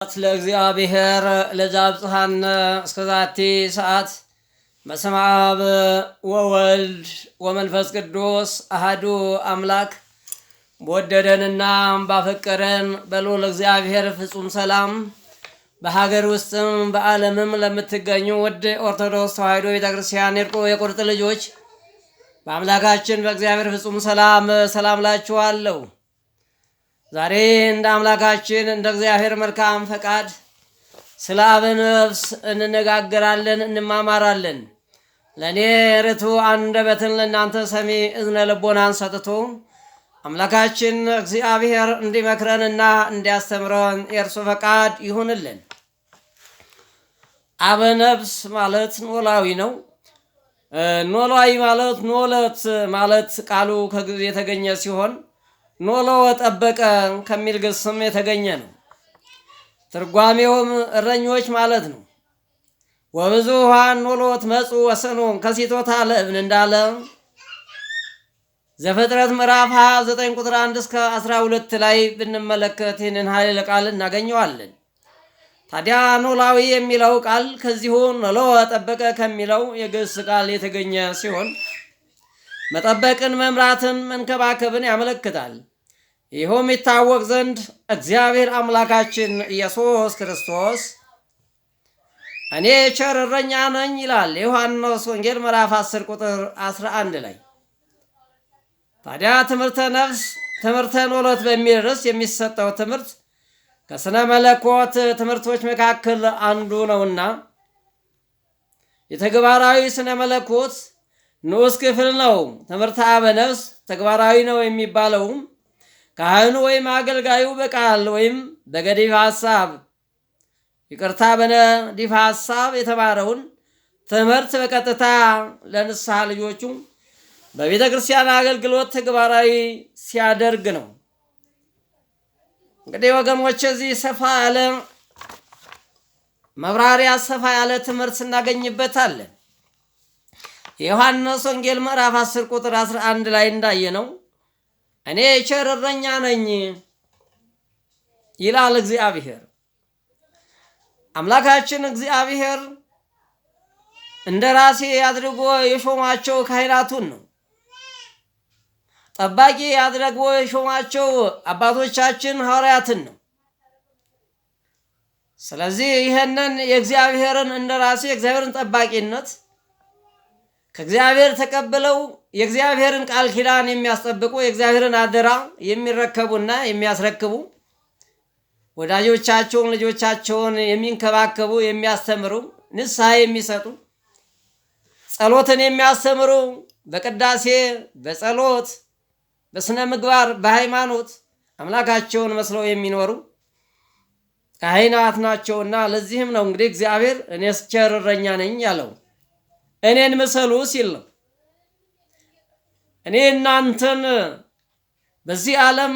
ለእግዚአብሔር ለዛብጽሐነ እስከዛቲ ሰዓት በስመ አብ ወወልድ ወመንፈስ ቅዱስ አሐዱ አምላክ በወደደንና ባፈቀረን በልዑል እግዚአብሔር ፍጹም ሰላም በሀገር ውስጥም በዓለምም ለምትገኙ ውድ ኦርቶዶክስ ተዋሕዶ ቤተክርስቲያን የቁርጥ ልጆች በአምላካችን በእግዚአብሔር ፍጹም ሰላም ላችኋለሁ። ዛሬ እንደ አምላካችን እንደ እግዚአብሔር መልካም ፈቃድ ስለ አብ ነፍስ እንነጋገራለን፣ እንማማራለን። ለእኔ ርቱዕ አንደበትን ለእናንተ ሰሚ እዝነ ልቦናን ሰጥቶ አምላካችን እግዚአብሔር እንዲመክረንና እንዲያስተምረን የእርሱ ፈቃድ ይሁንልን። አብ ነፍስ ማለት ኖላዊ ነው። ኖላዊ ማለት ኖለት ማለት ቃሉ ከግዕዝ የተገኘ ሲሆን ኖሎ ጠበቀ ከሚል ግስም የተገኘ ነው። ትርጓሜውም እረኞች ማለት ነው። ወብዙኃን ኖሎት መጹ ወሰኑ ከሲቶታ ለእብን እንዳለ ዘፍጥረት ምዕራፍ 29 ቁጥር 1 እስከ 12 ላይ ብንመለከት ይህንን ኃይለ ቃል እናገኘዋለን። ታዲያ ኖላዊ የሚለው ቃል ከዚሁ ኖሎ ጠበቀ ከሚለው የግስ ቃል የተገኘ ሲሆን መጠበቅን፣ መምራትን፣ መንከባከብን ያመለክታል። ይኸውም ይታወቅ ዘንድ እግዚአብሔር አምላካችን ኢየሱስ ክርስቶስ እኔ ቸር እረኛ ነኝ ይላል የዮሐንስ ወንጌል ምዕራፍ 10 ቁጥር 11 ላይ። ታዲያ ትምህርተ ነፍስ ትምህርተ ኖሎት በሚል ርዕስ የሚሰጠው ትምህርት ከስነ መለኮት ትምህርቶች መካከል አንዱ ነውና የተግባራዊ ስነ መለኮት ንዑስ ክፍል ነው። ትምህርተ አበ ነፍስ ተግባራዊ ነው የሚባለውም ካህኑ ወይም አገልጋዩ በቃል ወይም በገዲፍ ሐሳብ በነዲፍ ሐሳብ የተማረውን ትምህርት በቀጥታ ለንስሐ ልጆቹ በቤተ ክርስቲያን አገልግሎት ተግባራዊ ሲያደርግ ነው። እንግዲህ ወገኖች እዚህ ሰፋ ያለ መብራሪያ ሰፋ ያለ ትምህርት እናገኝበታለን። የዮሐንስ ወንጌል ምዕራፍ 10 ቁጥር 11 ላይ እንዳየነው እኔ ቸር እረኛ ነኝ ይላል እግዚአብሔር። አምላካችን እግዚአብሔር እንደ ራሴ አድርጎ የሾማቸው ካህናቱን ነው። ጠባቂ አድርጎ የሾማቸው አባቶቻችን ሐዋርያትን ነው። ስለዚህ ይህንን የእግዚአብሔርን እንደ ራሴ የእግዚአብሔርን ጠባቂነት ከእግዚአብሔር ተቀብለው የእግዚአብሔርን ቃል ኪዳን የሚያስጠብቁ የእግዚአብሔርን አደራ የሚረከቡና የሚያስረክቡ ወዳጆቻቸውን ልጆቻቸውን የሚንከባከቡ የሚያስተምሩ ንስሐ የሚሰጡ ጸሎትን የሚያስተምሩ በቅዳሴ በጸሎት በስነ ምግባር በሃይማኖት አምላካቸውን መስለው የሚኖሩ ካህናት ናቸውና ለዚህም ነው እንግዲህ እግዚአብሔር እኔስ ቸር እረኛ ነኝ ያለው። እኔን ምሰሉ ሲል ነው። እኔ እናንተን በዚህ ዓለም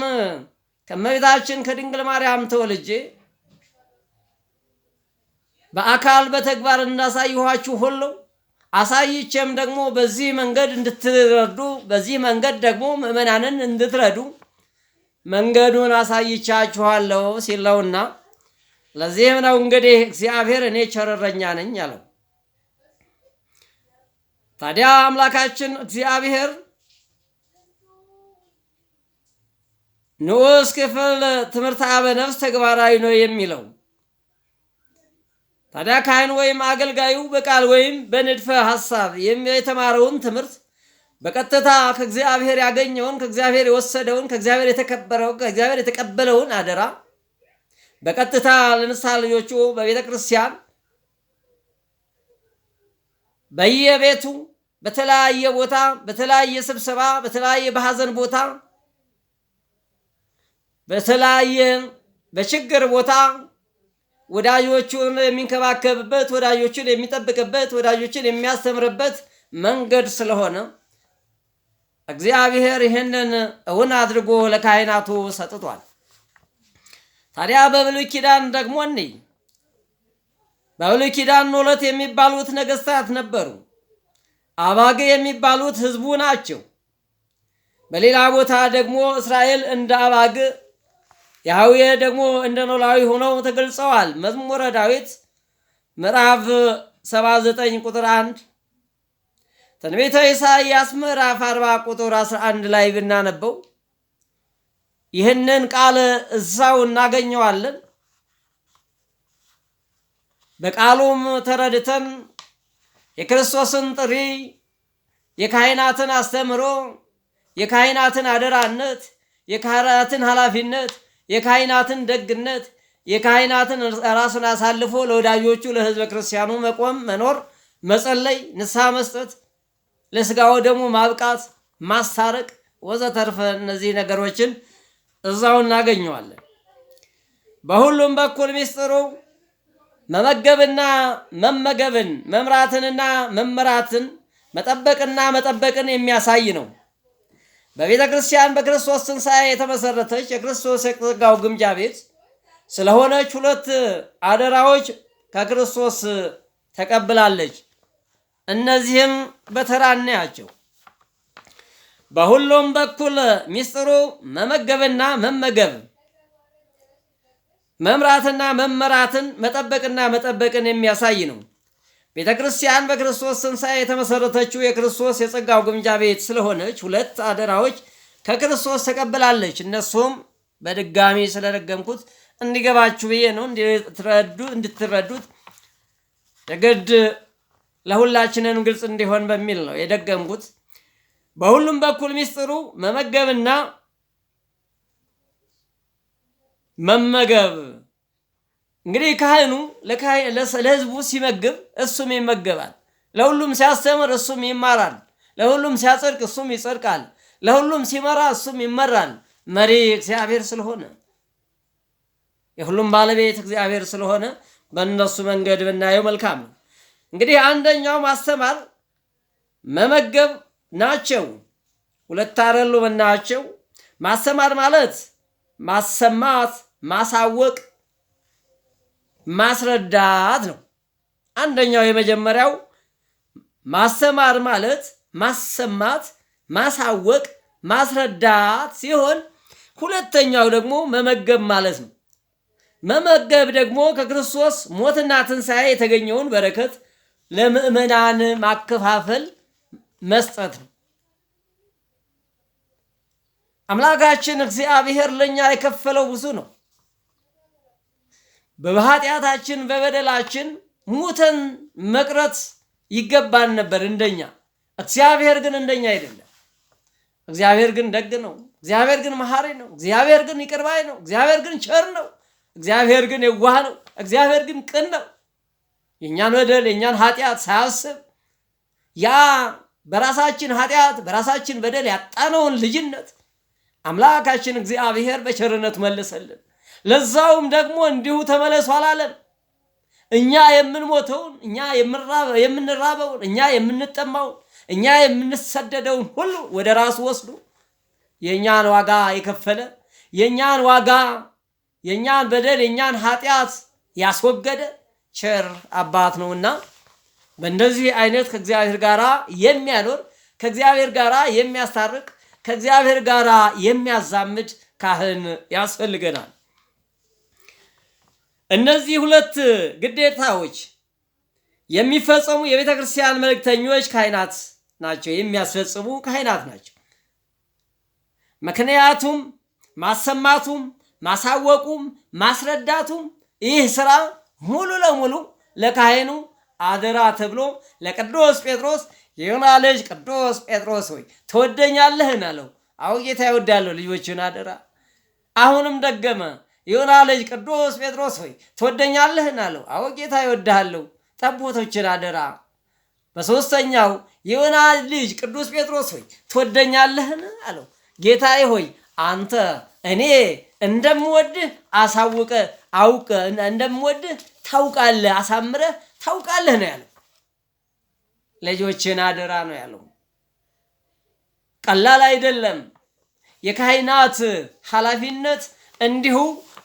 ከእመቤታችን ከድንግል ማርያም ተወልጄ በአካል በተግባር እንዳሳየኋችሁ ሁሉ አሳይቼም ደግሞ በዚህ መንገድ እንድትረዱ በዚህ መንገድ ደግሞ ምእመናንን እንድትረዱ መንገዱን አሳይቻችኋለሁ ሲለውና ለዚህም ነው እንግዲህ እግዚአብሔር እኔ ቸር እረኛ ነኝ ያለው። ታዲያ አምላካችን እግዚአብሔር ንዑስ ክፍል ትምህርተ አበ ነፍስ ተግባራዊ ነው የሚለው ታዲያ ካህን ወይም አገልጋዩ በቃል ወይም በንድፈ ሐሳብ የተማረውን ትምህርት በቀጥታ ከእግዚአብሔር ያገኘውን ከእግዚአብሔር የወሰደውን ከእግዚአብሔር የተቀበለውን አደራ በቀጥታ ለንስሐ ልጆቹ በቤተ ክርስቲያን በየቤቱ በተለያየ ቦታ በተለያየ ስብሰባ በተለያየ በሐዘን ቦታ በተለያየ በችግር ቦታ ወዳጆቹን የሚንከባከብበት ወዳጆቹን የሚጠብቅበት ወዳጆቹን የሚያስተምርበት መንገድ ስለሆነ እግዚአብሔር ይህንን እውን አድርጎ ለካህናቱ ሰጥቷል። ታዲያ በብሉይ ኪዳን ደግሞ በብሉይ ኪዳን ኖሎት የሚባሉት ነገስታት ነበሩ። አባግ የሚባሉት ህዝቡ ናቸው። በሌላ ቦታ ደግሞ እስራኤል እንደ አባግ ያህዌ ደግሞ እንደ ኖላዊ ሆነው ተገልጸዋል። መዝሙረ ዳዊት ምዕራፍ 79 ቁጥር 1፣ ትንቢተ ኢሳይያስ ምዕራፍ 40 ቁጥር 11 ላይ ብናነበው ይህንን ቃል እዛው እናገኘዋለን። በቃሉም ተረድተን የክርስቶስን ጥሪ፣ የካህናትን አስተምሮ፣ የካህናትን አደራነት፣ የካህናትን ኃላፊነት፣ የካህናትን ደግነት፣ የካህናትን ራስን አሳልፎ ለወዳጆቹ ለሕዝበ ክርስቲያኑ መቆም፣ መኖር፣ መጸለይ፣ ንስሐ መስጠት፣ ለሥጋው ደግሞ ማብቃት፣ ማስታረቅ ወዘተርፈ እነዚህ ነገሮችን እዛው እናገኘዋለን። በሁሉም በኩል ሚስጥሩ መመገብና መመገብን፣ መምራትንና መመራትን፣ መጠበቅና መጠበቅን የሚያሳይ ነው። በቤተ ክርስቲያን በክርስቶስ ትንሣኤ የተመሰረተች የክርስቶስ የጸጋው ግምጃ ቤት ስለሆነች ሁለት አደራዎች ከክርስቶስ ተቀብላለች። እነዚህም በተራ እናያቸው። በሁሉም በኩል ሚስጥሩ መመገብና መመገብ፣ መምራትና መመራትን፣ መጠበቅና መጠበቅን የሚያሳይ ነው። ቤተ ክርስቲያን በክርስቶስ ትንሣኤ የተመሰረተችው የክርስቶስ የጸጋው ግምጃ ቤት ስለሆነች ሁለት አደራዎች ከክርስቶስ ተቀብላለች። እነሱም በድጋሚ ስለደገምኩት እንዲገባችሁ ብዬ ነው፣ እንድትረዱት የግድ ለሁላችንም ግልጽ እንዲሆን በሚል ነው የደገምኩት። በሁሉም በኩል ሚስጥሩ መመገብና መመገብ። እንግዲህ ካህኑ ለሕዝቡ ሲመግብ እሱም ይመገባል። ለሁሉም ሲያስተምር እሱም ይማራል። ለሁሉም ሲያጸድቅ እሱም ይጸድቃል። ለሁሉም ሲመራ እሱም ይመራል። መሪ እግዚአብሔር ስለሆነ፣ የሁሉም ባለቤት እግዚአብሔር ስለሆነ በእነሱ መንገድ ብናየው መልካም ነው። እንግዲህ አንደኛው ማስተማር፣ መመገብ ናቸው። ሁለት አይደሉም ናቸው። ማስተማር ማለት ማሰማት፣ ማሳወቅ፣ ማስረዳት ነው። አንደኛው የመጀመሪያው ማስተማር ማለት ማሰማት፣ ማሳወቅ፣ ማስረዳት ሲሆን ሁለተኛው ደግሞ መመገብ ማለት ነው። መመገብ ደግሞ ከክርስቶስ ሞትና ትንሣኤ የተገኘውን በረከት ለምእመናን ማከፋፈል፣ መስጠት ነው። አምላካችን እግዚአብሔር ለእኛ የከፈለው ብዙ ነው። በኃጢአታችን በበደላችን ሙተን መቅረት ይገባን ነበር እንደኛ። እግዚአብሔር ግን እንደኛ አይደለም። እግዚአብሔር ግን ደግ ነው። እግዚአብሔር ግን መሐሪ ነው። እግዚአብሔር ግን ይቅር ባይ ነው። እግዚአብሔር ግን ቸር ነው። እግዚአብሔር ግን የዋህ ነው። እግዚአብሔር ግን ቅን ነው። የእኛን በደል የእኛን ኃጢአት ሳያስብ ያ በራሳችን ኃጢአት በራሳችን በደል ያጣነውን ልጅነት አምላካችን እግዚአብሔር በቸርነት መለሰልን። ለዛውም ደግሞ እንዲሁ ተመለሱ አላለም። እኛ የምንሞተውን፣ እኛ የምንራበውን፣ እኛ የምንጠማውን፣ እኛ የምንሰደደውን ሁሉ ወደ ራሱ ወስዶ የእኛን ዋጋ የከፈለ የእኛን ዋጋ የእኛን በደል የእኛን ኃጢአት ያስወገደ ቸር አባት ነውና በእንደዚህ አይነት ከእግዚአብሔር ጋር የሚያኖር ከእግዚአብሔር ጋር የሚያስታርቅ ከእግዚአብሔር ጋር የሚያዛምድ ካህን ያስፈልገናል። እነዚህ ሁለት ግዴታዎች የሚፈጸሙ የቤተ ክርስቲያን መልእክተኞች ካህናት ናቸው፣ የሚያስፈጽሙ ካህናት ናቸው። ምክንያቱም ማሰማቱም ማሳወቁም ማስረዳቱም ይህ ስራ ሙሉ ለሙሉ ለካህኑ አደራ ተብሎ ለቅዱስ ጴጥሮስ የዮና ልጅ ቅዱስ ጴጥሮስ ሆይ ትወደኛለህን አለው። አዎ ጌታ ይወዳለሁ ልጆችን አደራ። አሁንም ደገመ። የዮና ልጅ ቅዱስ ጴጥሮስ ሆይ ትወደኛለህን አለው። አዎ ጌታ ይወዳለሁ ጠቦቶችን አደራ። በሶስተኛው የዮና ልጅ ቅዱስ ጴጥሮስ ሆይ ትወደኛለህን አለው። ጌታዬ ሆይ አንተ እኔ እንደምወድህ አሳውቀ አውቀ እንደምወድህ ታውቃለህ፣ አሳምረህ ታውቃለህ ነው ያለው። ልጆችን አደራ ነው ያለው። ቀላል አይደለም። የካህናት ኃላፊነት እንዲሁ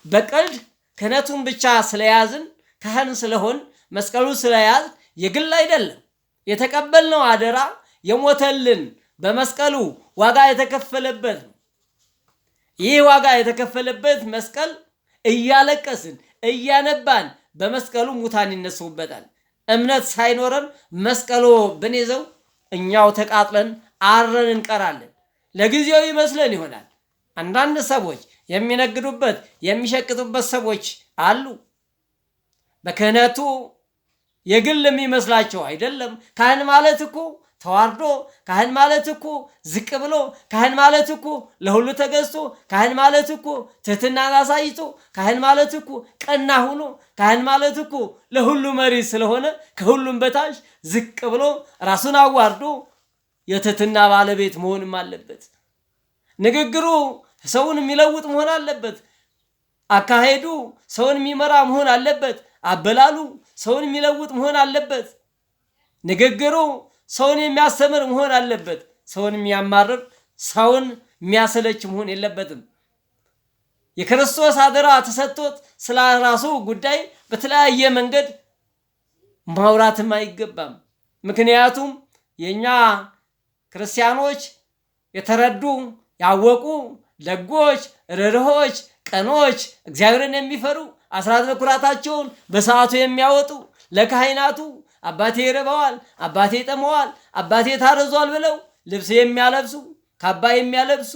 በቀልድ ክህነቱን ብቻ ስለያዝን ካህን ስለሆን መስቀሉ ስለያዝ የግል አይደለም። የተቀበልነው አደራ የሞተልን በመስቀሉ ዋጋ የተከፈለበት ነው። ይህ ዋጋ የተከፈለበት መስቀል እያለቀስን እያነባን በመስቀሉ ሙታን ይነሱበታል። እምነት ሳይኖረን መስቀሉ ብንይዘው እኛው ተቃጥለን አረን እንቀራለን። ለጊዜው ይመስለን ይሆናል። አንዳንድ ሰዎች የሚነግዱበት የሚሸቅጡበት ሰዎች አሉ። በክህነቱ የግል የሚመስላቸው አይደለም። ካህን ማለት እኮ ተዋርዶ፣ ካህን ማለት እኮ ዝቅ ብሎ፣ ካህን ማለት እኮ ለሁሉ ተገዝቶ፣ ካህን ማለት እኮ ትህትናን አሳይቶ፣ ካህን ማለት እኮ ቀና ሆኖ፣ ካህን ማለት እኮ ለሁሉ መሪ ስለሆነ ከሁሉም በታች ዝቅ ብሎ ራሱን አዋርዶ የትህትና ባለቤት መሆንም አለበት። ንግግሩ ሰውን የሚለውጥ መሆን አለበት። አካሄዱ ሰውን የሚመራ መሆን አለበት። አበላሉ ሰውን የሚለውጥ መሆን አለበት። ንግግሩ ሰውን የሚያስተምር መሆን አለበት። ሰውን የሚያማርር፣ ሰውን የሚያሰለች መሆን የለበትም። የክርስቶስ አደራ ተሰጥቶት ስለ ራሱ ጉዳይ በተለያየ መንገድ ማውራትም አይገባም። ምክንያቱም የኛ ክርስቲያኖች የተረዱ ያወቁ ደጎች፣ ርኅሩኆች፣ ቀኖች፣ እግዚአብሔርን የሚፈሩ አስራት በኩራታቸውን በሰዓቱ የሚያወጡ ለካህናቱ አባቴ ይርበዋል፣ አባቴ ጠመዋል፣ አባቴ ታርዟል ብለው ልብስ የሚያለብሱ፣ ካባ የሚያለብሱ፣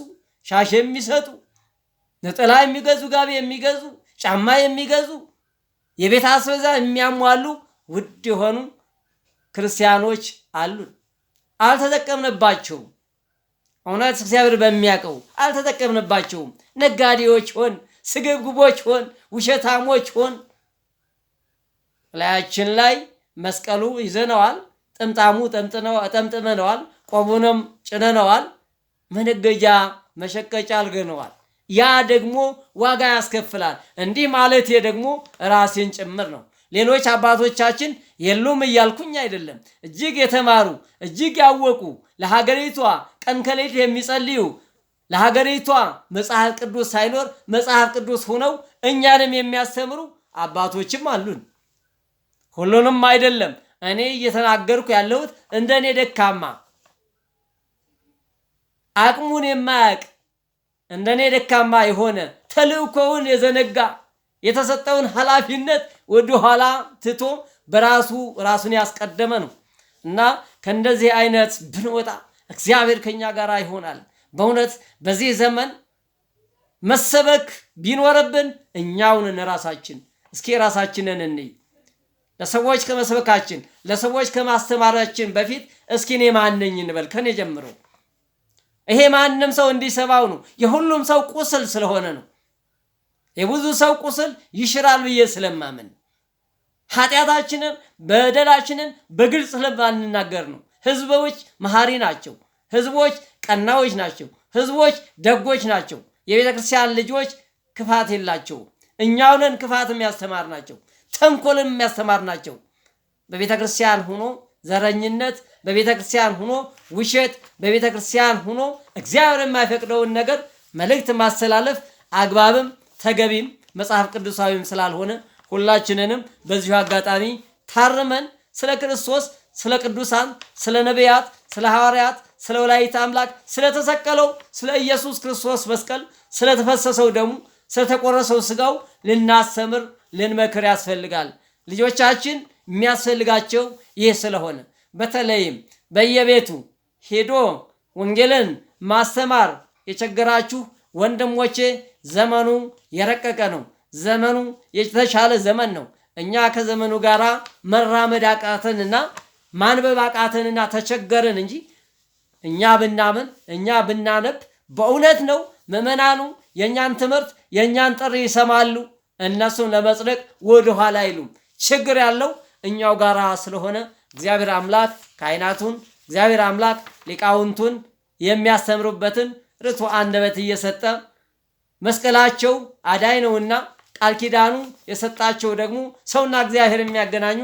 ሻሽ የሚሰጡ፣ ነጠላ የሚገዙ፣ ጋቢ የሚገዙ፣ ጫማ የሚገዙ፣ የቤት አስቤዛ የሚያሟሉ ውድ የሆኑ ክርስቲያኖች አሉን። አልተጠቀምንባቸውም። እውነት እግዚአብሔር በሚያውቀው አልተጠቀምንባቸውም። ነጋዴዎች ሆን፣ ስግብግቦች ሆን፣ ውሸታሞች ሆን። ላያችን ላይ መስቀሉ ይዘነዋል፣ ጥምጣሙ ጠምጥመነዋል፣ ቆቡንም ጭነነዋል፣ መነገጃ መሸቀጫ አልገነዋል። ያ ደግሞ ዋጋ ያስከፍላል። እንዲህ ማለት ደግሞ ራሴን ጭምር ነው። ሌሎች አባቶቻችን የሉም እያልኩኝ አይደለም። እጅግ የተማሩ እጅግ ያወቁ ለሀገሪቷ ቀን ከሌት የሚጸልዩ ለሀገሪቷ መጽሐፍ ቅዱስ ሳይኖር መጽሐፍ ቅዱስ ሆነው እኛንም የሚያስተምሩ አባቶችም አሉን። ሁሉንም አይደለም። እኔ እየተናገርኩ ያለሁት እንደኔ ደካማ አቅሙን የማያውቅ እንደኔ ደካማ የሆነ ተልእኮውን የዘነጋ የተሰጠውን ኃላፊነት ወደ ኋላ ትቶ ራሱን ያስቀደመ ነው እና ከእንደዚህ አይነት ብንወጣ እግዚአብሔር ከኛ ጋር ይሆናል። በእውነት በዚህ ዘመን መሰበክ ቢኖርብን እኛውን ራሳችን እስኪ ራሳችንን እንይ። ለሰዎች ከመስበካችን ለሰዎች ከማስተማራችን በፊት እስኪ እኔ ማን ነኝ እንበል። ከኔ ጀምሮ ይሄ ማንም ሰው እንዲሰማው ነው። የሁሉም ሰው ቁስል ስለሆነ ነው። የብዙ ሰው ቁስል ይሽራል ብዬ ስለማምን ኃጢአታችንን በደላችንን በግልጽ ስለማንናገር ነው። ህዝቦች መሐሪ ናቸው። ህዝቦች ቀናዎች ናቸው። ህዝቦች ደጎች ናቸው። የቤተ ክርስቲያን ልጆች ክፋት የላቸው። እኛውንን ክፋት የሚያስተማር ናቸው። ተንኮልን የሚያስተማር ናቸው። በቤተ ክርስቲያን ሆኖ ዘረኝነት፣ በቤተ ክርስቲያን ሆኖ ውሸት፣ በቤተ ክርስቲያን ሆኖ እግዚአብሔር የማይፈቅደውን ነገር መልእክት ማስተላለፍ አግባብም ተገቢም መጽሐፍ ቅዱሳዊም ስላልሆነ ሁላችንንም በዚሁ አጋጣሚ ታርመን ስለ ክርስቶስ፣ ስለ ቅዱሳን፣ ስለ ነቢያት፣ ስለ ሐዋርያት፣ ስለ ወላዲተ አምላክ፣ ስለተሰቀለው ስለ ኢየሱስ ክርስቶስ መስቀል፣ ስለተፈሰሰው ደሙ፣ ስለተቆረሰው ስጋው ልናስተምር ልንመክር ያስፈልጋል። ልጆቻችን የሚያስፈልጋቸው ይህ ስለሆነ በተለይም በየቤቱ ሄዶ ወንጌልን ማስተማር የቸገራችሁ ወንድሞቼ ዘመኑ የረቀቀ ነው። ዘመኑ የተሻለ ዘመን ነው። እኛ ከዘመኑ ጋር መራመድ አቃተንና ማንበብ አቃተንና ተቸገርን እንጂ እኛ ብናምን እኛ ብናነብ በእውነት ነው ምዕመናኑ የእኛን ትምህርት የእኛን ጥሪ ይሰማሉ። እነሱም ለመጽደቅ ወደ ኋላ አይሉም። ችግር ያለው እኛው ጋራ ስለሆነ እግዚአብሔር አምላክ ካህናቱን እግዚአብሔር አምላክ ሊቃውንቱን የሚያስተምሩበትን ርቱዕ አንደበት እየሰጠ መስቀላቸው አዳኝ ነውና ቃል ኪዳኑ የሰጣቸው ደግሞ ሰውና እግዚአብሔር የሚያገናኙ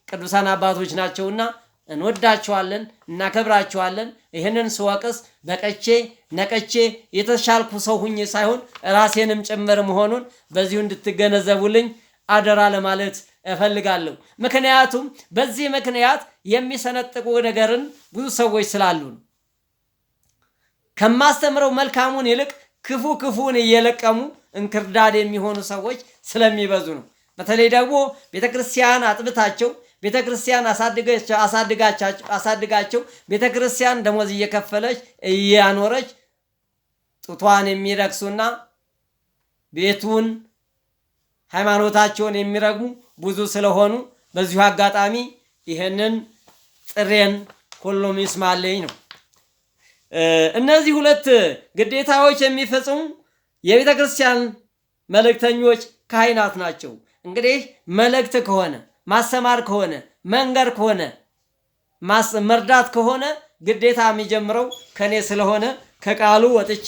ቅዱሳን አባቶች ናቸውና እንወዳቸዋለን፣ እናከብራቸዋለን። ይህንን ስወቅስ በቀቼ ነቀቼ የተሻልኩ ሰው ሁኜ ሳይሆን ራሴንም ጭምር መሆኑን በዚሁ እንድትገነዘቡልኝ አደራ ለማለት እፈልጋለሁ። ምክንያቱም በዚህ ምክንያት የሚሰነጥቁ ነገርን ብዙ ሰዎች ስላሉ ነው። ከማስተምረው መልካሙን ይልቅ ክፉ ክፉን እየለቀሙ እንክርዳድ የሚሆኑ ሰዎች ስለሚበዙ ነው። በተለይ ደግሞ ቤተክርስቲያን አጥብታቸው፣ ቤተክርስቲያን አሳድጋቸው፣ ቤተክርስቲያን ደሞዝ እየከፈለች እያኖረች ጡቷን የሚረክሱና ቤቱን ሃይማኖታቸውን የሚረግሙ ብዙ ስለሆኑ በዚሁ አጋጣሚ ይህንን ጥሬን ሁሉም ይስማልኝ ነው። እነዚህ ሁለት ግዴታዎች የሚፈጽሙ የቤተ ክርስቲያን መልእክተኞች ካህናት ናቸው። እንግዲህ መልእክት ከሆነ ማስተማር ከሆነ መንገር ከሆነ መርዳት ከሆነ ግዴታ የሚጀምረው ከኔ ስለሆነ ከቃሉ ወጥቼ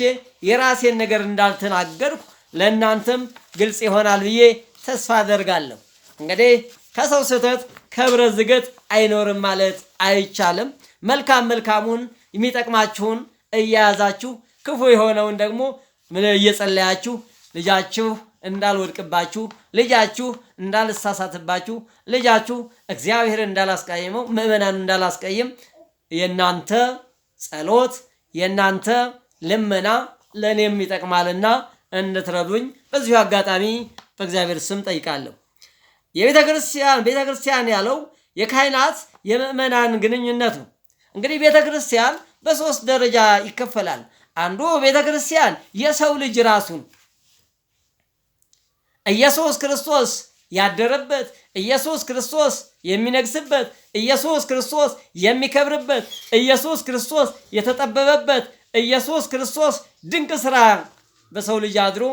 የራሴን ነገር እንዳልተናገርኩ ለእናንተም ግልጽ ይሆናል ብዬ ተስፋ አደርጋለሁ። እንግዲህ ከሰው ስህተት ከብረት ዝገት አይኖርም ማለት አይቻልም። መልካሙን የሚጠቅማችሁን እያያዛችሁ ክፉ የሆነውን ደግሞ እየጸለያችሁ ልጃችሁ እንዳልወድቅባችሁ፣ ልጃችሁ እንዳልሳሳትባችሁ፣ ልጃችሁ እግዚአብሔር እንዳላስቀይመው፣ ምእመናን እንዳላስቀይም የእናንተ ጸሎት የእናንተ ልመና ለእኔም ይጠቅማልና እንድትረዱኝ በዚሁ አጋጣሚ በእግዚአብሔር ስም ጠይቃለሁ። ቤተክርስቲያን ያለው የካህናት የምእመናን ግንኙነት ነው። እንግዲህ ቤተክርስቲያን በሶስት ደረጃ ይከፈላል። አንዱ ቤተክርስቲያን የሰው ልጅ ራሱን ኢየሱስ ክርስቶስ ያደረበት፣ ኢየሱስ ክርስቶስ የሚነግስበት፣ ኢየሱስ ክርስቶስ የሚከብርበት፣ ኢየሱስ ክርስቶስ የተጠበበበት፣ ኢየሱስ ክርስቶስ ድንቅ ስራ በሰው ልጅ አድሮ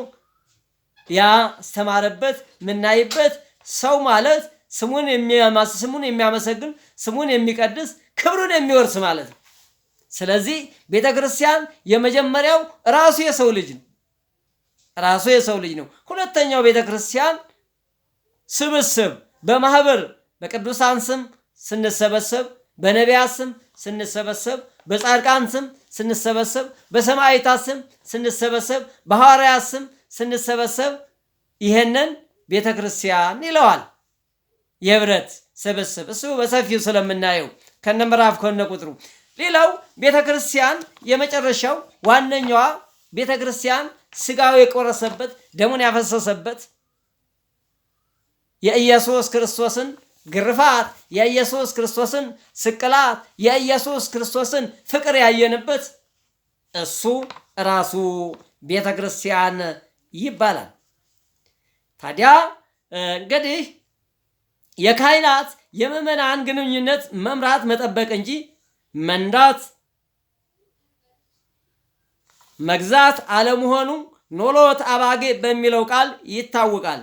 ያስተማረበት ምናይበት ሰው ማለት ስሙን የሚያመሰግን ስሙን የሚቀድስ ክብሩን የሚወርስ ማለት ነው። ስለዚህ ቤተክርስቲያን የመጀመሪያው ራሱ የሰው ልጅ ነው። ሁለተኛው ቤተክርስቲያን ስብስብ በማህበር በቅዱሳን ስም ስንሰበሰብ፣ በነቢያት ስም ስንሰበሰብ፣ በጻድቃን ስም ስንሰበሰብ፣ በሰማዕታት ስም ስንሰበሰብ፣ በሐዋርያት ስም ስንሰበሰብ ይሄንን ቤተክርስቲያን ይለዋል። የህብረት ስብስብ እሱ በሰፊው ስለምናየው ከነምዕራፍ ከነቁጥሩ። ሌላው ቤተክርስቲያን የመጨረሻው ዋነኛዋ ቤተክርስቲያን ስጋው የቆረሰበት ደሙን ያፈሰሰበት የኢየሱስ ክርስቶስን ግርፋት፣ የኢየሱስ ክርስቶስን ስቅላት፣ የኢየሱስ ክርስቶስን ፍቅር ያየንበት እሱ ራሱ ቤተክርስቲያን ይባላል። ታዲያ እንግዲህ የካህናት የምእመናን ግንኙነት መምራት መጠበቅ እንጂ መንዳት መግዛት አለመሆኑ ኖሎት አባጌ በሚለው ቃል ይታወቃል።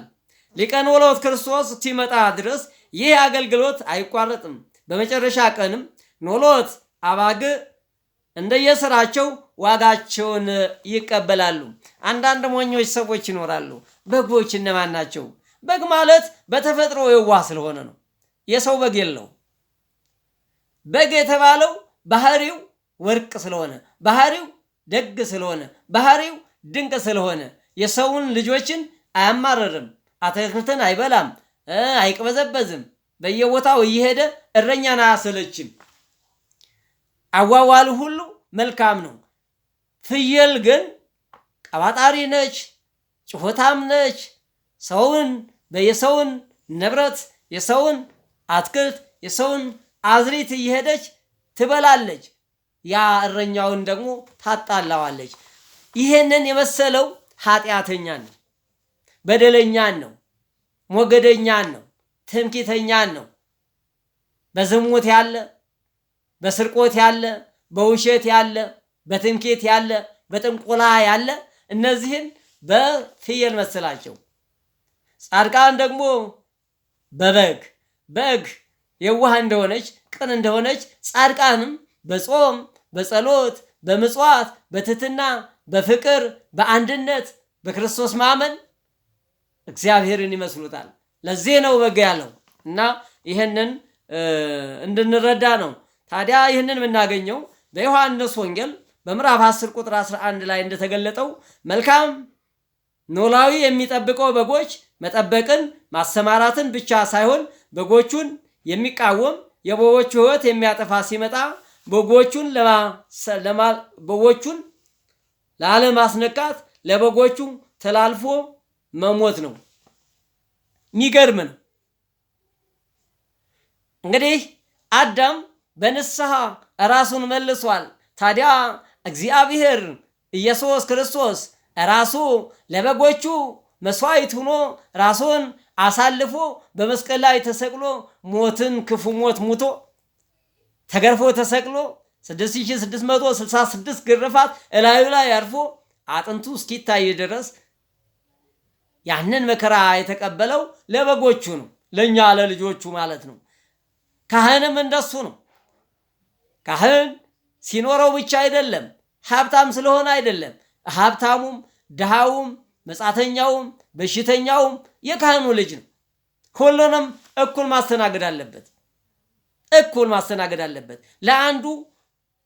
ሊቀ ኖሎት ክርስቶስ ሲመጣ ድረስ ይህ አገልግሎት አይቋረጥም። በመጨረሻ ቀንም ኖሎት አባግ እንደየስራቸው ዋጋቸውን ይቀበላሉ። አንዳንድ ሞኞች ሰዎች ይኖራሉ። በጎች እነማን ናቸው? በግ ማለት በተፈጥሮ የዋህ ስለሆነ ነው። የሰው በግ የለው። በግ የተባለው ባህሪው ወርቅ ስለሆነ፣ ባህሪው ደግ ስለሆነ፣ ባህሪው ድንቅ ስለሆነ የሰውን ልጆችን አያማረርም፣ አትክልትን አይበላም፣ አይቅበዘበዝም፣ በየቦታው እየሄደ እረኛን አያሰለችም። አዋዋሉ ሁሉ መልካም ነው። ፍየል ግን ቀባጣሪ ነች፣ ጭሆታም ነች። የሰውን ንብረት፣ የሰውን አትክልት፣ የሰውን አዝሪት እየሄደች ትበላለች። ያ እረኛውን ደግሞ ታጣላዋለች። ይሄንን የመሰለው ኃጢአተኛን ነው፣ በደለኛን ነው፣ ሞገደኛን ነው፣ ትምክህተኛን ነው። በዝሙት ያለ፣ በስርቆት ያለ፣ በውሸት ያለ፣ በትምክህት ያለ፣ በጥንቆላ ያለ እነዚህን በፍየል መሰላቸው። ጻድቃን ደግሞ በግ የዋህ እንደሆነች ቅን እንደሆነች ጻድቃንም በጾም በጸሎት በምጽዋት በትህትና በፍቅር በአንድነት በክርስቶስ ማመን እግዚአብሔርን ይመስሉታል። ለዚህ ነው በግ ያለው እና ይህንን እንድንረዳ ነው። ታዲያ ይህንን የምናገኘው በዮሐንስ ወንጌል በምዕራፍ 10 ቁጥር 11 ላይ እንደተገለጠው መልካም ኖላዊ የሚጠብቀው በጎች መጠበቅን ማሰማራትን ብቻ ሳይሆን በጎቹን የሚቃወም የበጎቹ ሕይወት የሚያጠፋ ሲመጣ በጎቹን ላለማስነካት ለበጎቹ ተላልፎ መሞት ነው። የሚገርም ነው። እንግዲህ አዳም በንስሐ ራሱን መልሷል። ታዲያ እግዚአብሔር ኢየሱስ ክርስቶስ ራሱ ለበጎቹ መስዋዕት ሆኖ ራሱን አሳልፎ በመስቀል ላይ ተሰቅሎ ሞትን ክፉ ሞት ሙቶ ተገርፎ ተሰቅሎ 6666 ግርፋት እላዩ ላይ አርፎ አጥንቱ እስኪታይ ድረስ ያንን መከራ የተቀበለው ለበጎቹ ነው፣ ለኛ ለልጆቹ ማለት ነው። ካህንም እንደሱ ነው። ካህን ሲኖረው ብቻ አይደለም፣ ሀብታም ስለሆነ አይደለም። ሀብታሙም ድሃውም መጻተኛውም በሽተኛውም የካህኑ ልጅ ነው። ሁሉንም እኩል ማስተናገድ አለበት፣ እኩል ማስተናገድ አለበት። ለአንዱ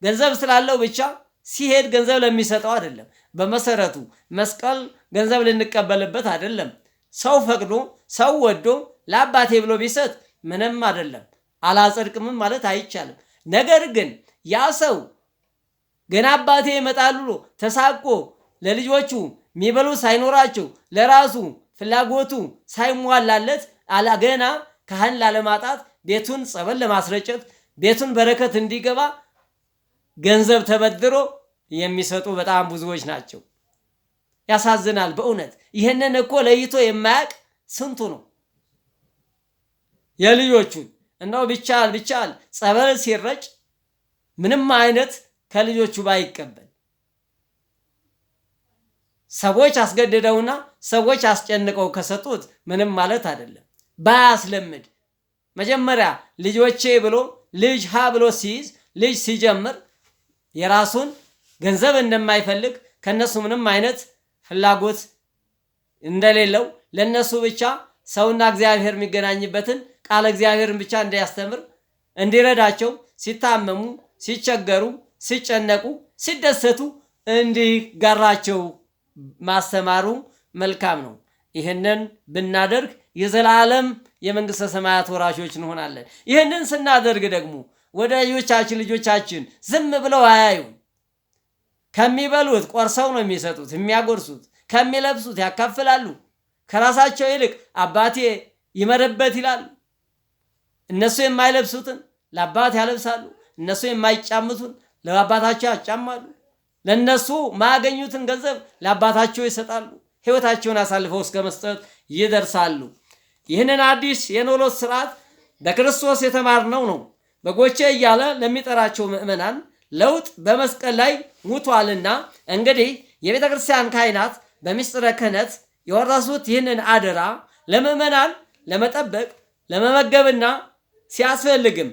ገንዘብ ስላለው ብቻ ሲሄድ ገንዘብ ለሚሰጠው አይደለም። በመሰረቱ መስቀል ገንዘብ ልንቀበልበት አይደለም። ሰው ፈቅዶ ሰው ወዶ ለአባቴ ብሎ ቢሰጥ ምንም አይደለም፣ አላጸድቅምም ማለት አይቻልም። ነገር ግን ያ ሰው ገና አባቴ ይመጣል ብሎ ተሳቆ ለልጆቹ የሚበሉ ሳይኖራቸው ለራሱ ፍላጎቱ ሳይሟላለት ገና ካህን ላለማጣት ቤቱን ጸበል ለማስረጨት ቤቱን በረከት እንዲገባ ገንዘብ ተበድሮ የሚሰጡ በጣም ብዙዎች ናቸው። ያሳዝናል በእውነት። ይህንን እኮ ለይቶ የማያውቅ ስንቱ ነው። የልጆቹን እንደው ቢቻል ጸበል ሲረጭ ምንም አይነት ከልጆቹ ባይቀበል ሰዎች አስገድደውና ሰዎች አስጨንቀው ከሰጡት ምንም ማለት አይደለም። ባያስለምድ መጀመሪያ ልጆቼ ብሎ ልጅ ሀ ብሎ ሲይዝ ልጅ ሲጀምር የራሱን ገንዘብ እንደማይፈልግ ከነሱ ምንም አይነት ፍላጎት እንደሌለው ለነሱ ብቻ ሰውና እግዚአብሔር የሚገናኝበትን ቃለ እግዚአብሔርን ብቻ እንዲያስተምር እንዲረዳቸው ሲታመሙ ሲቸገሩ ሲጨነቁ ሲደሰቱ እንዲጋራቸው ማስተማሩ መልካም ነው። ይህንን ብናደርግ የዘላለም የመንግስተ ሰማያት ወራሾች እንሆናለን። ይህንን ስናደርግ ደግሞ ልጆቻችን ዝም ብለው አያዩም። ከሚበሉት ቆርሰው ነው የሚሰጡት የሚያጎርሱት፣ ከሚለብሱት ያካፍላሉ። ከራሳቸው ይልቅ አባቴ ይመረበት ይላሉ። እነሱ የማይለብሱትን ለአባት ያለብሳሉ። እነሱ የማይጫምቱን ለአባታቸው ያጫማሉ። ለነሱ ማያገኙትን ገንዘብ ለአባታቸው ይሰጣሉ። ሕይወታቸውን አሳልፈው እስከ መስጠት ይደርሳሉ። ይህንን አዲስ የኖሎት ስርዓት በክርስቶስ የተማርነው ነው። በጎቼ እያለ ለሚጠራቸው ምእመናን ለውጥ በመስቀል ላይ ሙቷልና እንግዲህ የቤተ ክርስቲያን ካህናት በምስጢረ ክህነት የወረሱት ይህንን አደራ ለምእመናን ለመጠበቅ ለመመገብና ሲያስፈልግም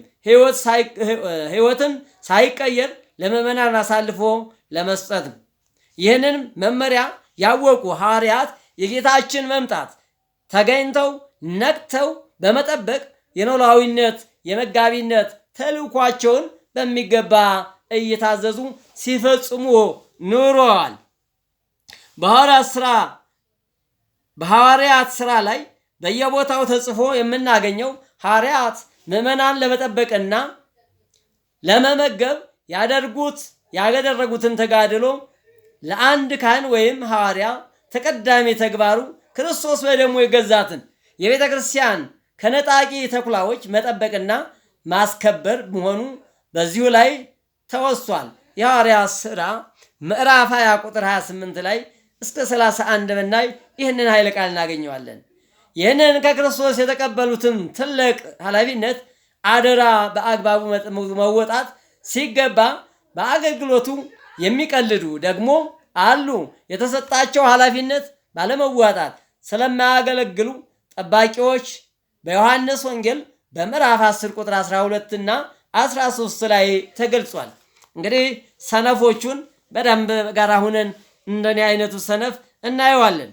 ሕይወትን ሳይቀየር ለምእመናን አሳልፎ ለመስጠት ነው። ይህንን መመሪያ ያወቁ ሐዋርያት የጌታችን መምጣት ተገኝተው ነቅተው በመጠበቅ የኖላዊነት የመጋቢነት ተልእኳቸውን በሚገባ እየታዘዙ ሲፈጽሙ ኑረዋል። በሐዋርያት ሥራ ላይ በየቦታው ተጽፎ የምናገኘው ሐዋርያት ምዕመናን ለመጠበቅና ለመመገብ ያደረጉትን ተጋድሎ ለአንድ ካህን ወይም ሐዋርያ ተቀዳሚ ተግባሩ ክርስቶስ በደሙ የገዛትን የቤተ ክርስቲያን ከነጣቂ ተኩላዎች መጠበቅና ማስከበር መሆኑ በዚሁ ላይ ተወስቷል። የሐዋርያት ሥራ ምዕራፍ 20 ቁጥር 28 ላይ እስከ 31 ብናይ ይህንን ኃይለ ቃል እናገኘዋለን። ይህንን ከክርስቶስ የተቀበሉትን ትልቅ ኃላፊነት አደራ በአግባቡ መወጣት ሲገባ በአገልግሎቱ የሚቀልዱ ደግሞ አሉ። የተሰጣቸው ኃላፊነት ባለመዋጣት ስለማያገለግሉ ጠባቂዎች በዮሐንስ ወንጌል በምዕራፍ 10 ቁጥር 12 እና 13 ላይ ተገልጿል። እንግዲህ ሰነፎቹን በደንብ ጋር ሁነን እንደኔ አይነቱ ሰነፍ እናየዋለን።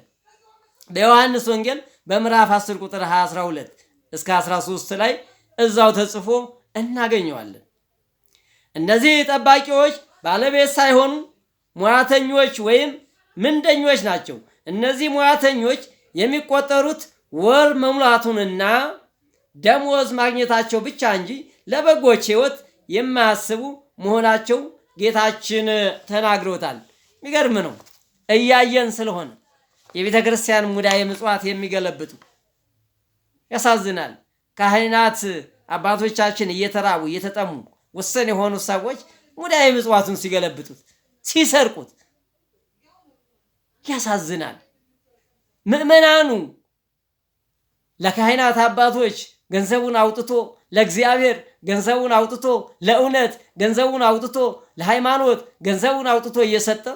በዮሐንስ ወንጌል በምዕራፍ 10 ቁጥር 12 እስከ 13 ላይ እዛው ተጽፎ እናገኘዋለን። እነዚህ ጠባቂዎች ባለቤት ሳይሆኑ ሙያተኞች ወይም ምንደኞች ናቸው። እነዚህ ሙያተኞች የሚቆጠሩት ወር መሙላቱንና ደሞዝ ማግኘታቸው ብቻ እንጂ ለበጎች ሕይወት የማያስቡ መሆናቸው ጌታችን ተናግሮታል። የሚገርም ነው። እያየን ስለሆነ የቤተ ክርስቲያን ሙዳየ ምጽዋት የሚገለብጡ ያሳዝናል። ካህናት አባቶቻችን እየተራቡ እየተጠሙ ውስን የሆኑ ሰዎች ሙዳየ ምጽዋቱን ሲገለብጡት ሲሰርቁት ያሳዝናል። ምእመናኑ ለካህናት አባቶች ገንዘቡን አውጥቶ ለእግዚአብሔር ገንዘቡን አውጥቶ ለእውነት ገንዘቡን አውጥቶ ለሃይማኖት ገንዘቡን አውጥቶ እየሰጠ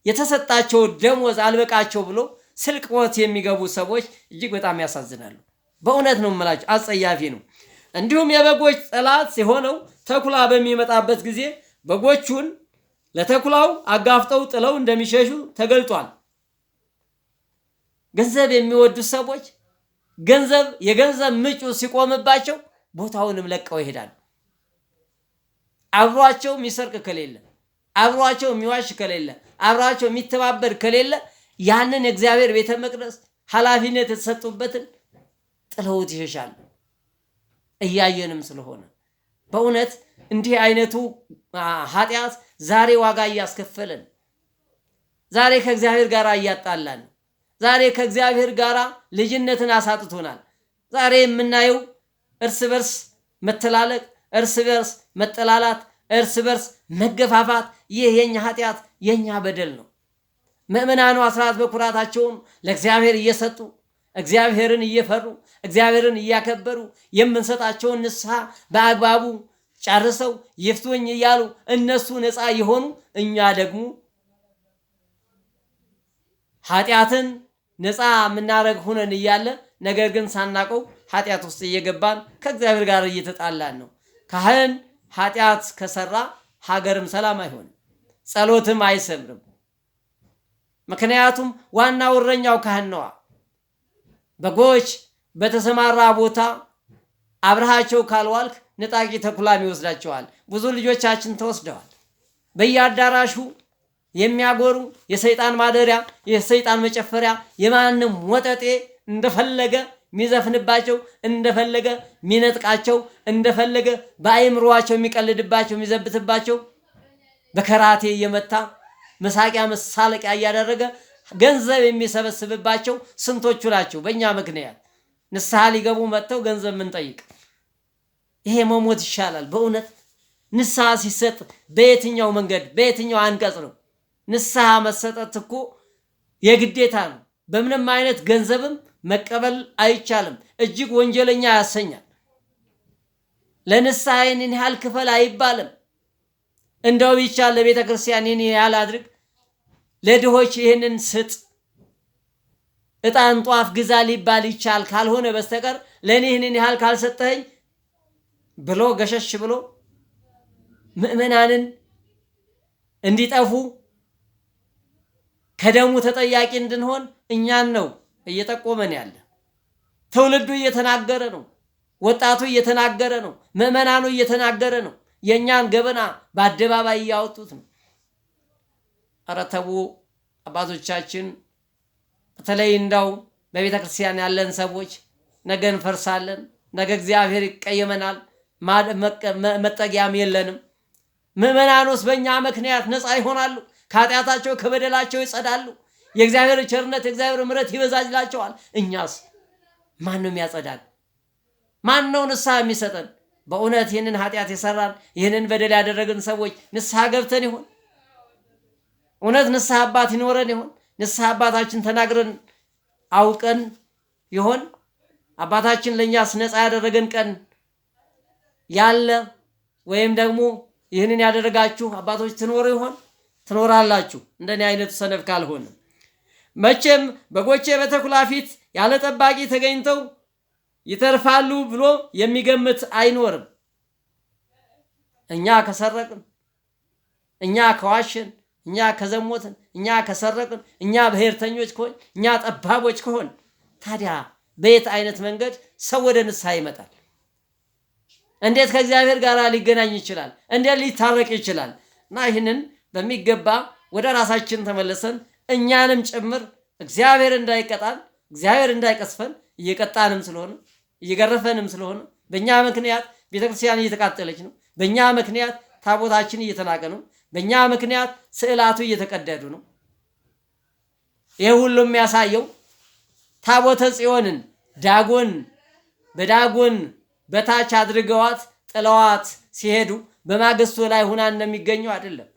የተሰጣቸው ደሞዝ አልበቃቸው ብሎ ስርቆት የሚገቡ ሰዎች እጅግ በጣም ያሳዝናሉ። በእውነት ነው የምላቸው፣ አጸያፊ ነው። እንዲሁም የበጎች ጠላት የሆነው ተኩላ በሚመጣበት ጊዜ በጎቹን ለተኩላው አጋፍጠው ጥለው እንደሚሸሹ ተገልጧል። ገንዘብ የሚወዱ ሰዎች የገንዘብ ምንጩ ሲቆምባቸው ቦታውንም ለቀው ይሄዳሉ። አብሯቸው የሚሰርቅ ከሌለ፣ አብሯቸው የሚዋሽ ከሌለ፣ አብሯቸው የሚተባበር ከሌለ ያንን የእግዚአብሔር ቤተ መቅደስ ኃላፊነት የተሰጡበትን ጥለውት ይሸሻሉ። እያየንም ስለሆነ በእውነት እንዲህ አይነቱ ኃጢአት ዛሬ ዋጋ እያስከፈለን፣ ዛሬ ከእግዚአብሔር ጋር እያጣላን፣ ዛሬ ከእግዚአብሔር ጋር ልጅነትን አሳጥቶናል። ዛሬ የምናየው እርስ በርስ መተላለቅ፣ እርስ በርስ መጠላላት፣ እርስ በርስ መገፋፋት፣ ይህ የኛ ኃጢአት የኛ በደል ነው። ምእመናኑ አስራት በኩራታቸውን ለእግዚአብሔር እየሰጡ እግዚአብሔርን እየፈሩ እግዚአብሔርን እያከበሩ የምንሰጣቸውን ንስሐ በአግባቡ ጨርሰው ይፍቱኝ እያሉ እነሱ ነፃ የሆኑ እኛ ደግሞ ኃጢአትን ነፃ የምናረግ ሁነን እያለ ነገር ግን ሳናቀው ኃጢአት ውስጥ እየገባን ከእግዚአብሔር ጋር እየተጣላን ነው። ካህን ኃጢአት ከሰራ ሀገርም ሰላም አይሆንም፣ ጸሎትም አይሰምርም። ምክንያቱም ዋናው እረኛው ካህን ነዋ። በጎች በተሰማራ ቦታ አብረሃቸው ካልዋልክ ነጣቂ ተኩላም ይወስዳቸዋል። ብዙ ልጆቻችን ተወስደዋል። በየአዳራሹ የሚያጎሩ የሰይጣን ማደሪያ፣ የሰይጣን መጨፈሪያ፣ የማንም ወጠጤ እንደፈለገ የሚዘፍንባቸው፣ እንደፈለገ የሚነጥቃቸው፣ እንደፈለገ በአይምሮአቸው የሚቀልድባቸው፣ የሚዘብትባቸው በከራቴ እየመታ መሳቂያ መሳለቂያ እያደረገ ገንዘብ የሚሰበስብባቸው ስንቶቹ ናቸው? በእኛ ምክንያት ንስሐ ሊገቡ መጥተው ገንዘብ ምንጠይቅ። ይሄ መሞት ይሻላል። በእውነት ንስሐ ሲሰጥ በየትኛው መንገድ በየትኛው አንቀጽ ነው? ንስሐ መሰጠት እኮ የግዴታ ነው። በምንም አይነት ገንዘብም መቀበል አይቻልም። እጅግ ወንጀለኛ ያሰኛል። ለንስሐ ይህንን ያህል ክፈል አይባልም። እንደው ቢቻል ለቤተ ክርስቲያን ይህን ያህል አድርግ፣ ለድሆች ይህንን ስጥ፣ ዕጣን ጧፍ ግዛ ሊባል ይቻል ካልሆነ በስተቀር ለእኔ ይህንን ያህል ካልሰጠኸኝ ብሎ ገሸሽ ብሎ ምእመናንን እንዲጠፉ ከደሙ ተጠያቂ እንድንሆን እኛን ነው እየጠቆመን ያለ። ትውልዱ እየተናገረ ነው፣ ወጣቱ እየተናገረ ነው፣ ምእመናኑ እየተናገረ ነው። የእኛን ገበና በአደባባይ እያወጡት ነው። ኧረ ተው አባቶቻችን፣ በተለይ እንዳው በቤተ ክርስቲያን ያለን ሰዎች ነገ እንፈርሳለን፣ ነገ እግዚአብሔር ይቀየመናል፣ መጠጊያም የለንም። ምእመናኖስ በእኛ ምክንያት ነፃ ይሆናሉ፣ ከኃጢአታቸው ከበደላቸው ይጸዳሉ፣ የእግዚአብሔር ቸርነት የእግዚአብሔር ምሕረት ይበዛላቸዋል። እኛስ ማን ነው የሚያጸዳን? ማን ነው ንስሐ የሚሰጠን? በእውነት ይህንን ኃጢአት የሰራን ይህንን በደል ያደረግን ሰዎች ንስሐ ገብተን ይሆን? እውነት ንስሐ አባት ይኖረን ይሆን? ንስሐ አባታችን ተናግረን አውቀን ይሆን? አባታችን ለእኛስ ነፃ ያደረገን ቀን ያለ ወይም ደግሞ ይህንን ያደረጋችሁ አባቶች ትኖሩ ይሆን? ትኖራላችሁ፣ እንደኔ አይነቱ ሰነፍ ካልሆነ። መቼም በጎቼ በተኩላ ፊት ያለ ጠባቂ ተገኝተው ይተርፋሉ ብሎ የሚገምት አይኖርም። እኛ ከሰረቅን፣ እኛ ከዋሸን፣ እኛ ከዘሞትን፣ እኛ ከሰረቅን፣ እኛ ብሔርተኞች ከሆን፣ እኛ ጠባቦች ከሆን ታዲያ በየት አይነት መንገድ ሰው ወደ ንስሐ ይመጣል? እንዴት ከእግዚአብሔር ጋር ሊገናኝ ይችላል? እንዴት ሊታረቅ ይችላል? እና ይህንን በሚገባ ወደ ራሳችን ተመልሰን እኛንም ጭምር እግዚአብሔር እንዳይቀጣን፣ እግዚአብሔር እንዳይቀስፈን፣ እየቀጣንም ስለሆነ እየገረፈንም ስለሆነ በእኛ ምክንያት ቤተክርስቲያን እየተቃጠለች ነው። በእኛ ምክንያት ታቦታችን እየተናቀ ነው። በእኛ ምክንያት ስዕላቱ እየተቀደዱ ነው። ይህ ሁሉ የሚያሳየው ታቦተ ጽዮንን በዳጎን በታች አድርገዋት ጥለዋት ሲሄዱ በማግስቱ ላይ ሁና እንደሚገኘው አይደለም።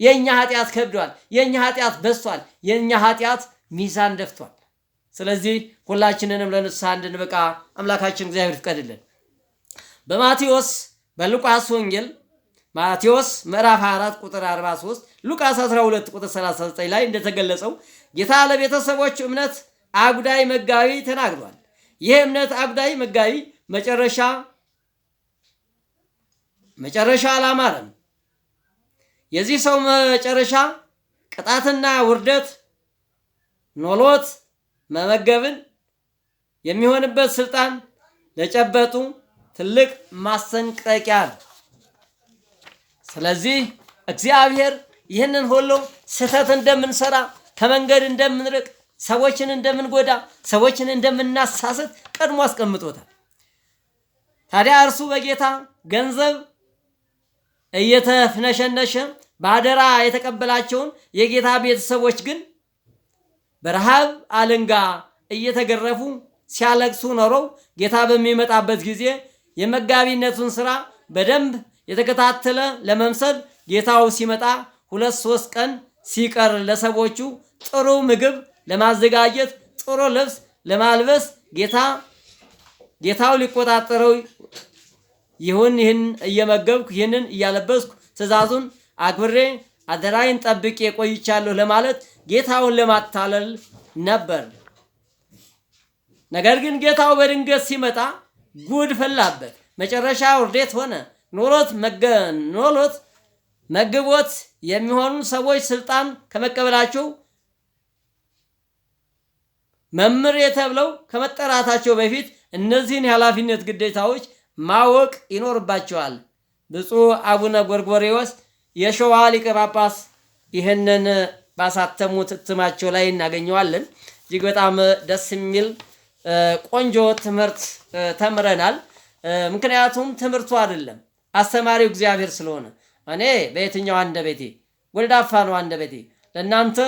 የኛ ኃጢአት ከብዷል፣ የኛ ኃጢአት በዝቷል፣ የኛ ኃጢአት ሚዛን ደፍቷል። ስለዚህ ሁላችንንም ለንስሐ እንድንበቃ አምላካችን እግዚአብሔር ይፍቀድልን። በሉቃስ ወንጌል ማቴዎስ ምዕራፍ 24 ቁጥር 43፣ ሉቃስ 12 ቁጥር 39 ላይ እንደተገለጸው ጌታ ለቤተሰቦች እምነት አጉዳይ መጋቢ ተናግሯል። ይህ እምነት አጉዳይ መጋቢ መጨረሻ አላማረም። የዚህ ሰው መጨረሻ ቅጣትና ውርደት፣ ኖሎት መመገብን የሚሆንበት ስልጣን ለጨበጡ ትልቅ ማስጠንቀቂያ ነው። ስለዚህ እግዚአብሔር ይህንን ሁሉ ስህተት እንደምንሰራ፣ ከመንገድ እንደምንርቅ፣ ሰዎችን እንደምንጎዳ፣ ሰዎችን እንደምናሳስት ቀድሞ አስቀምጦታል። ታዲያ እርሱ በጌታ ገንዘብ እየተፍነሸነሸ በአደራ የተቀበላቸውን የጌታ ቤተሰቦች ግን በረሃብ አለንጋ እየተገረፉ ሲያለቅሱ ኖረው ጌታ በሚመጣበት ጊዜ የመጋቢነቱን ስራ በደንብ የተከታተለ ለመምሰል ጌታው ሲመጣ 2-3 ቀን ሲቀር ለሰዎቹ ጥሩ ምግብ ለማዘጋጀት፣ ጥሩ ልብስ ለማልበስ ጌታው ሊቆጣጠረው ይህን እየመገብኩ ይህንን እያለበስኩ ትእዛዙን አክብሬ አደራዬን ጠብቄ ቆይቻለሁ ለማለት ጌታውን ለማታለል ነበር። ነገር ግን ጌታው በድንገት ሲመጣ ጉድ ፈላበት። መጨረሻ ውርደት ሆነ። ኖሎት መግቦት የሚሆኑ ሰዎች ስልጣን ከመቀበላቸው መምህር ተብለው ከመጠራታቸው በፊት እነዚህን የኃላፊነት ግዴታዎች ማወቅ ይኖርባቸዋል። ብፁዕ አቡነ ጎርጎርዮስ የሸዋ ሊቀ ጳጳስ ይህንን ባሳተሙት እትማቸው ላይ እናገኘዋለን። እጅግ በጣም ደስ የሚል ቆንጆ ትምህርት ተምረናል። ምክንያቱም ትምህርቱ አይደለም አስተማሪው እግዚአብሔር ስለሆነ እኔ በየትኛው አንደበቴ ጎልዳፋ ነው አንደበቴ ለእናንተ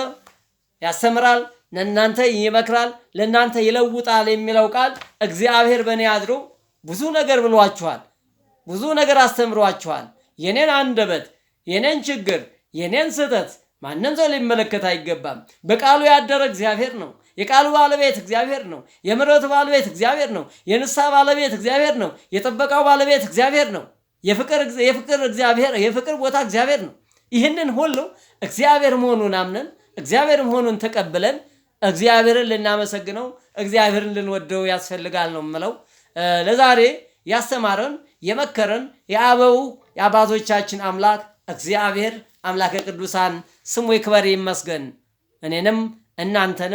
ያስተምራል፣ ለእናንተ ይመክራል፣ ለእናንተ ይለውጣል የሚለው ቃል እግዚአብሔር በእኔ አድሮ ብዙ ነገር ብሏችኋል፣ ብዙ ነገር አስተምሯችኋል። የኔን አንደበት፣ የኔን ችግር፣ የኔን ስህተት ማንም ሰው ሊመለከት አይገባም። በቃሉ ያደረ እግዚአብሔር ነው። የቃሉ ባለቤት እግዚአብሔር ነው። የምሕረቱ ባለቤት እግዚአብሔር ነው። የንስሐ ባለቤት እግዚአብሔር ነው። የጥበቃው ባለቤት እግዚአብሔር ነው። የፍቅር ቦታ እግዚአብሔር ነው። ይህንን ሁሉ እግዚአብሔር መሆኑን አምነን እግዚአብሔር መሆኑን ተቀብለን እግዚአብሔርን ልናመሰግነው እግዚአብሔርን ልንወደው ያስፈልጋል ነው የምለው። ለዛሬ ያስተማረን የመከረን የአባቶቻችን አምላክ እግዚአብሔር አምላከ ቅዱሳን ስሙ ይክበር ይመስገን። እኔንም እናንተንም